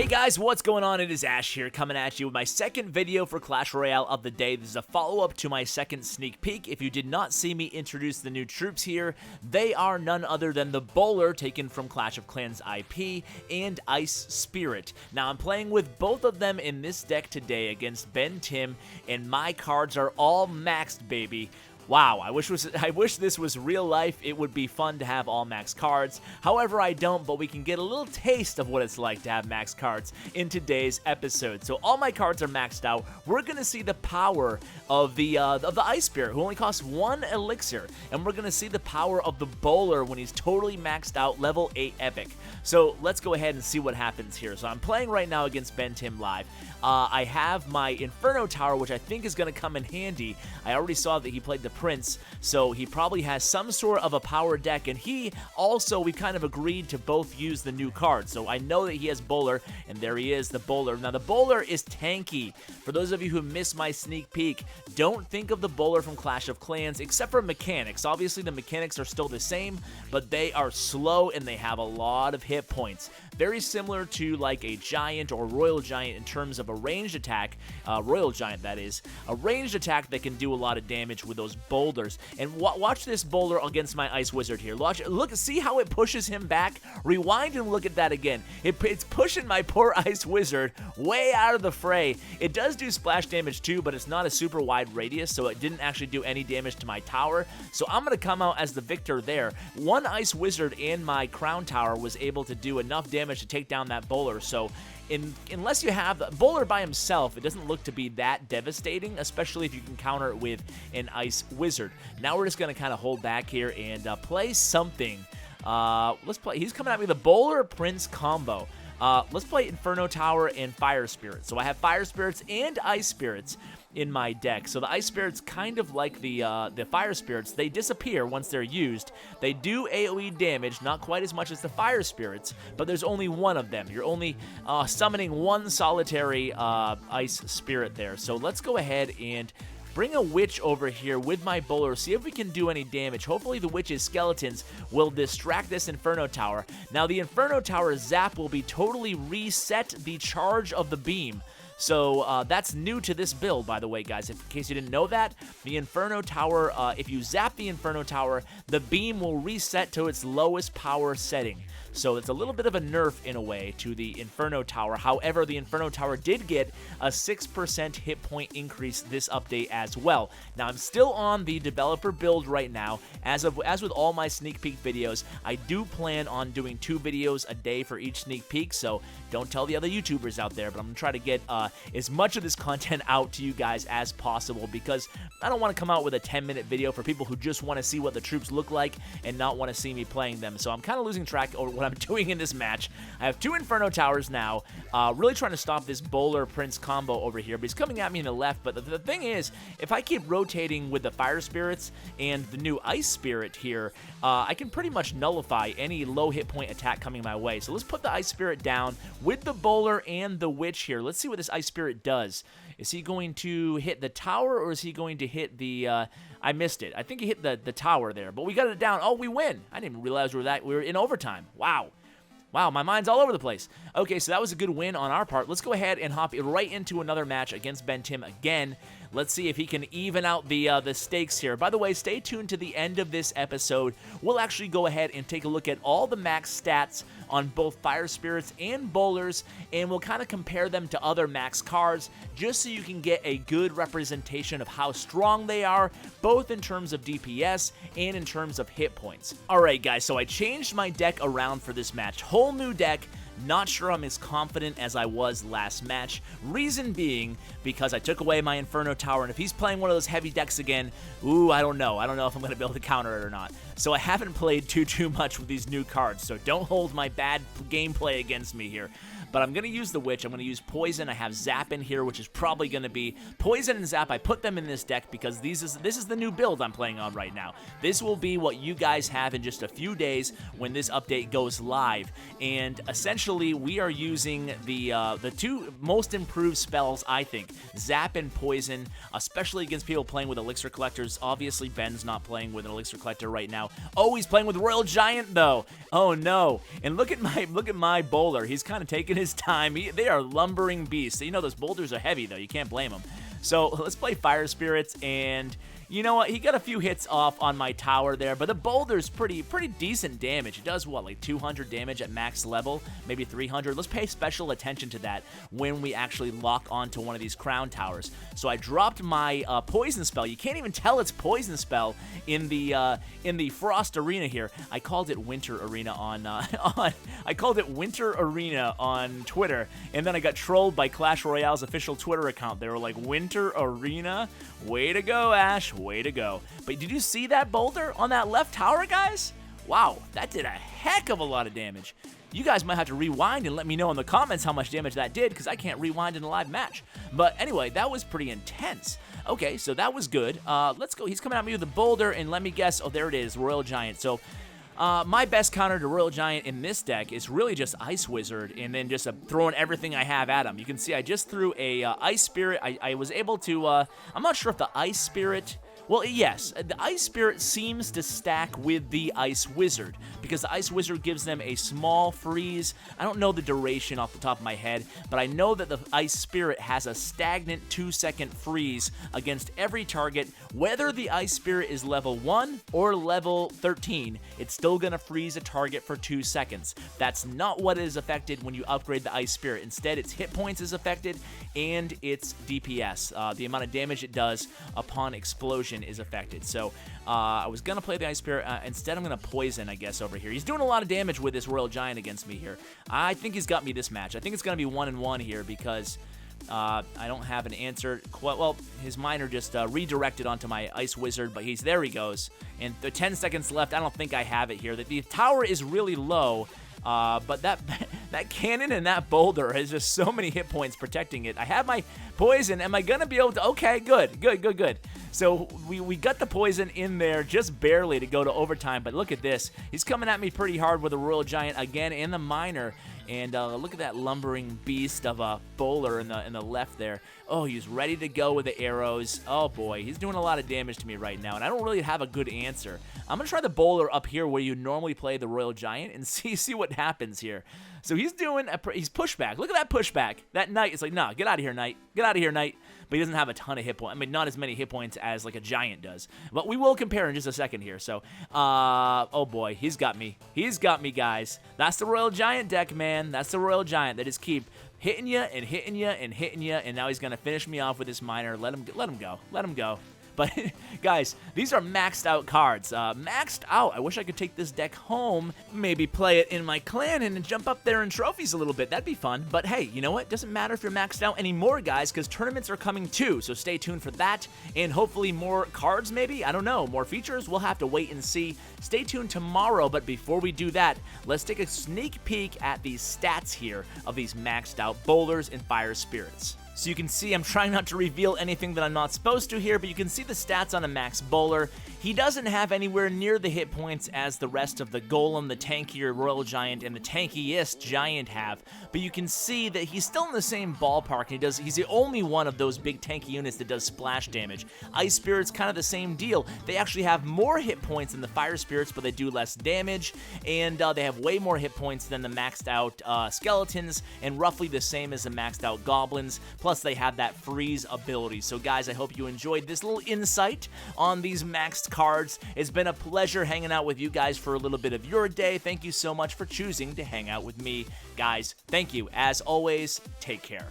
Hey guys, what's going on? It is Ash here, coming at you with my second video for Clash Royale of the day. This is a follow-up to my second sneak peek. If you did not see me introduce the new troops here, they are none other than the BOWLER, taken from Clash of Clans IP, and Ice Spirit. Now, I'm playing with both of them in this deck today against Ben Tim, and my cards are all maxed, baby. Wow, I wish this was real life. It would be fun to have all max cards. However, I don't, but we can get a little taste of what it's like to have max cards in today's episode. So all my cards are maxed out. We're gonna see the power of the Ice Spirit, who only costs 1 elixir, and we're gonna see the power of the BOWLER when he's totally maxed out, level 8 epic. So let's go ahead and see what happens here. So I'm playing right now against Ben Tim live. I have my Inferno Tower, which I think is going to come in handy. I already saw that he played the Prince, so he probably has some sort of a power deck, and we kind of agreed to both use the new card. So I know that he has BOWLER, and there he is, the BOWLER. Now, the BOWLER is tanky. For those of you who missed my sneak peek, don't think of the BOWLER from Clash of Clans, except for mechanics. Obviously, the mechanics are still the same, but they are slow, and they have a lot of hit points. Very similar to like a Giant or Royal Giant in terms of a ranged attack, Royal Giant that is, a ranged attack that can do a lot of damage with those boulders. And watch this BOWLER against my Ice Wizard here. Look, see how it pushes him back? Rewind and look at that again. It's pushing my poor Ice Wizard way out of the fray. It does do splash damage too, but it's not a super wide radius, so it didn't actually do any damage to my tower. So I'm going to come out as the victor there. One Ice Wizard and my Crown Tower was able to do enough damage to take down that BOWLER, so unless you have BOWLER by himself, it doesn't look to be that devastating, especially if you can counter it with an Ice Wizard. Now we're just going to kind of hold back here and play something. Let's play. He's coming at me with the BOWLER Prince combo. Let's play Inferno Tower and Fire Spirit. So I have Fire Spirits and Ice Spirits in my deck. So the Ice Spirits, kind of like the Fire Spirits, they disappear once they're used. They do AoE damage, not quite as much as the Fire Spirits, but there's only one of them. You're only summoning one solitary Ice Spirit there. So let's go ahead and bring a Witch over here with my BOWLER, see if we can do any damage. Hopefully the Witch's skeletons will distract this Inferno Tower. Now the Inferno Tower zap will be totally reset the charge of the beam. So that's new to this build, by the way, guys. In case you didn't know that, the Inferno Tower, if you zap the Inferno Tower, the beam will reset to its lowest power setting. So it's a little bit of a nerf, in a way, to the Inferno Tower. However, the Inferno Tower did get a 6% hit point increase this update as well. Now, I'm still on the developer build right now. As with all my sneak peek videos, I do plan on doing 2 videos a day for each sneak peek, so don't tell the other YouTubers out there, but I'm going to try to get as much of this content out to you guys as possible, because I don't want to come out with a 10-minute video for people who just want to see what the troops look like and not want to see me playing them. So I'm kind of losing track of what I'm doing in this match. I have 2 Inferno Towers now, really trying to stop this BOWLER Prince combo over here, but he's coming at me in the left. But the thing is, if I keep rotating with the Fire Spirits and the new Ice Spirit here, I can pretty much nullify any low hit point attack coming my way. So let's put the Ice Spirit down with the BOWLER and the Witch here. Let's see what this Ice Spirit does. Is he going to hit the tower, or is he going to hit the... I missed it. I think he hit the tower there, but we got it down. Oh, we win. I didn't even realize we were in overtime. Wow. Wow, my mind's all over the place. Okay, so that was a good win on our part. Let's go ahead and hop right into another match against Ben Tim again. Let's see if he can even out the stakes here. By the way, stay tuned to the end of this episode. We'll actually go ahead and take a look at all the max stats on both Fire Spirits and BOWLERs, and we'll kind of compare them to other max cards, just so you can get a good representation of how strong they are, both in terms of DPS and in terms of hit points. Alright guys, so I changed my deck around for this match. Whole new deck. Not sure I'm as confident as I was last match. Reason being, because I took away my Inferno Tower, and if he's playing one of those heavy decks again, ooh, I don't know. I don't know if I'm going to be able to counter it or not. So I haven't played too much with these new cards, so don't hold my bad gameplay against me here. But I'm going to use the Witch. I'm going to use Poison. I have Zap in here, which is probably going to be Poison and Zap. I put them in this deck because this is the new build I'm playing on right now. This will be what you guys have in just a few days when this update goes live. And essentially, we are using the 2 most improved spells, I think, Zap and Poison, especially against people playing with Elixir Collectors. Obviously, Ben's not playing with an Elixir Collector right now. Oh, he's playing with Royal Giant, though. Oh, no. And look at my BOWLER. He's kind of taking his time. They are lumbering beasts. You know, those boulders are heavy, though. You can't blame them. So let's play Fire Spirits, and you know what? He got a few hits off on my tower there, but the boulder's pretty decent damage. It does, what, like 200 damage at max level? Maybe 300? Let's pay special attention to that when we actually lock onto one of these crown towers. So I dropped my poison spell. You can't even tell it's poison spell in the Frost Arena here. I called it Winter Arena on I called it Winter Arena on Twitter, and then I got trolled by Clash Royale's official Twitter account. They were like, Winter Arena? Way to go, Ash. Way to go. But did you see that boulder on that left tower, guys? Wow, that did a heck of a lot of damage. You guys might have to rewind and let me know in the comments how much damage that did, because I can't rewind in a live match. But anyway, that was pretty intense. Okay, so that was good. Let's go. He's coming at me with a boulder, and let me guess. Oh, there it is, Royal Giant. So my best counter to Royal Giant in this deck is really just Ice Wizard, and then just throwing everything I have at him. You can see I just threw a Ice Spirit. I was able to, I'm not sure if the Ice Spirit... Well, yes, the Ice Spirit seems to stack with the Ice Wizard, because the Ice Wizard gives them a small freeze. I don't know the duration off the top of my head, but I know that the Ice Spirit has a stagnant 2-second freeze against every target. Whether the Ice Spirit is level 1 or level 13, it's still going to freeze a target for 2 seconds. That's not what is affected when you upgrade the Ice Spirit. Instead, its hit points is affected, and its DPS, the amount of damage it does upon explosion, is affected. So I was gonna play the Ice Spirit. Instead, I'm gonna poison, I guess, over here. He's doing a lot of damage with this Royal Giant against me here. I think he's got me this match. I think it's gonna be 1-1 here, because I don't have an answer. Well, his miner just redirected onto my Ice Wizard, but there he goes. And the 10 seconds left. I don't think I have it here. The tower is really low. But that cannon and that boulder has just so many hit points protecting it. I have my poison. Am I going to be able to... Okay, good. So we got the poison in there just barely to go to overtime, but look at this. He's coming at me pretty hard with a Royal Giant again and the miner. And look at that lumbering beast of a bowler in the left there. Oh, he's ready to go with the arrows. Oh, boy. He's doing a lot of damage to me right now, and I don't really have a good answer. I'm going to try the bowler up here where you normally play the Royal Giant and see what happens here. So he's doing he's pushback. Look at that pushback. That knight is like, nah, get out of here, knight. Get out of here, knight. But he doesn't have a ton of hit points. I mean, not as many hit points as like a giant does. But we will compare in just a second here. So, oh boy, he's got me. He's got me, guys. That's the Royal Giant deck, man. That's the Royal Giant. They just keep hitting you and hitting you and hitting you. And now he's gonna finish me off with this miner. Let him go. Let him go. But, guys, these are maxed out cards. Maxed out. I wish I could take this deck home, maybe play it in my clan and jump up there in trophies a little bit. That'd be fun. But, hey, you know what? Doesn't matter if you're maxed out anymore, guys, because tournaments are coming too. So stay tuned for that. And hopefully more cards, maybe? I don't know. More features? We'll have to wait and see. Stay tuned tomorrow. But before we do that, let's take a sneak peek at these stats here of these maxed out bowlers and fire spirits. So you can see I'm trying not to reveal anything that I'm not supposed to here, but you can see the stats on a max bowler. He doesn't have anywhere near the hit points as the rest of the Golem, the tankier Royal Giant, and the tankiest Giant have, but you can see that he's still in the same ballpark. He's the only one of those big tanky units that does splash damage. Ice Spirit's kind of the same deal. They actually have more hit points than the Fire Spirits, but they do less damage, and they have way more hit points than the maxed out Skeletons, and roughly the same as the maxed out Goblins. Plus, they have that freeze ability. So, guys, I hope you enjoyed this little insight on these maxed cards. It's been a pleasure hanging out with you guys for a little bit of your day. Thank you so much for choosing to hang out with me. Guys, thank you. As always, take care.